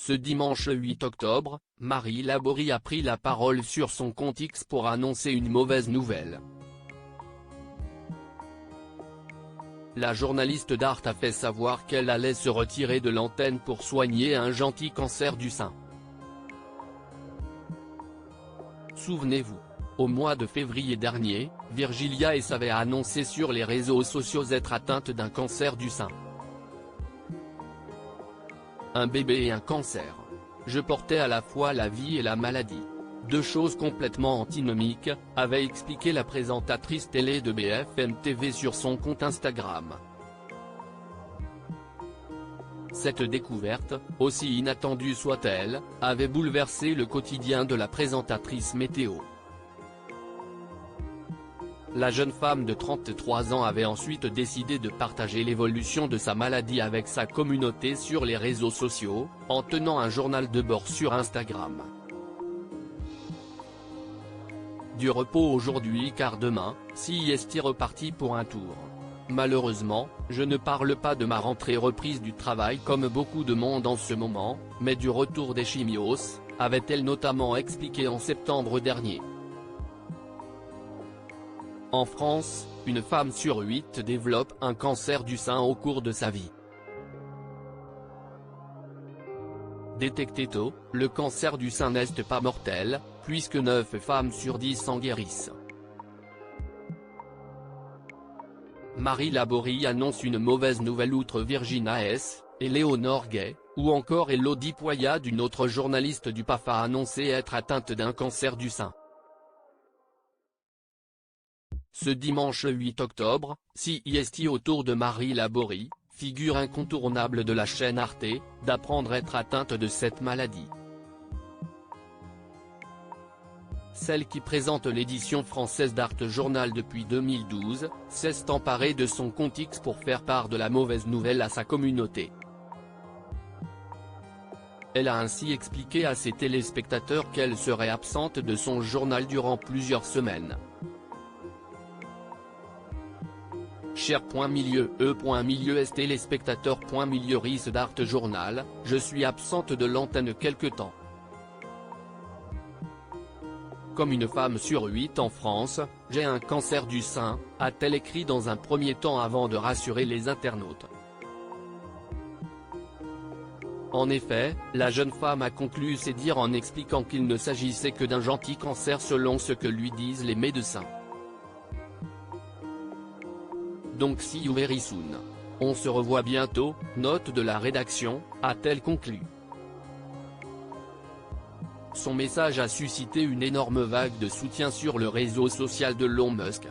Ce dimanche 8 octobre, Marie Laborie a pris la parole sur son compte X pour annoncer une mauvaise nouvelle. La journaliste d'Art a fait savoir qu'elle allait se retirer de l'antenne pour soigner un gentil cancer du sein. Souvenez-vous, au mois de février dernier, Virgilia Hess avait annoncé sur les réseaux sociaux être atteinte d'un cancer du sein. Un bébé et un cancer. Je portais à la fois la vie et la maladie. Deux choses complètement antinomiques, avait expliqué la présentatrice télé de BFM TV sur son compte Instagram. Cette découverte, aussi inattendue soit-elle, avait bouleversé le quotidien de la présentatrice météo. La jeune femme de 33 ans avait ensuite décidé de partager l'évolution de sa maladie avec sa communauté sur les réseaux sociaux, en tenant un journal de bord sur Instagram. Du repos aujourd'hui car demain, CIST reparti pour un tour. Malheureusement, je ne parle pas de ma rentrée reprise du travail comme beaucoup de monde en ce moment, mais du retour des chimios, avait-elle notamment expliqué en septembre dernier. En France, une femme sur 8 développe un cancer du sein au cours de sa vie. Détecté tôt, le cancer du sein n'est pas mortel, puisque 9 femmes sur 10 s'en guérissent. Marie Laborie annonce une mauvaise nouvelle outre Virginia Hess, et Léonore Gay, ou encore Elodie Poyade, une autre journaliste du PAF a annoncé être atteinte d'un cancer du sein. Ce dimanche 8 octobre, CIST autour de Marie Laborie, figure incontournable de la chaîne Arte, d'apprendre être atteinte de cette maladie. Celle qui présente l'édition française d'Art Journal depuis 2012, s'est emparée de son compte X pour faire part de la mauvaise nouvelle à sa communauté. Elle a ainsi expliqué à ses téléspectateurs qu'elle serait absente de son journal durant plusieurs semaines. Cher.milieu téléspectateur.milieu d'Art Journal, je suis absente de l'antenne quelque temps. Comme une femme sur 8 en France, j'ai un cancer du sein, a-t-elle écrit dans un premier temps avant de rassurer les internautes. En effet, la jeune femme a conclu ses dires en expliquant qu'il ne s'agissait que d'un gentil cancer selon ce que lui disent les médecins. Donc see you very soon. On se revoit bientôt, note de la rédaction, a-t-elle conclu. Son message a suscité une énorme vague de soutien sur le réseau social de Elon Musk.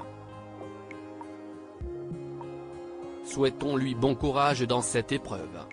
Souhaitons-lui bon courage dans cette épreuve.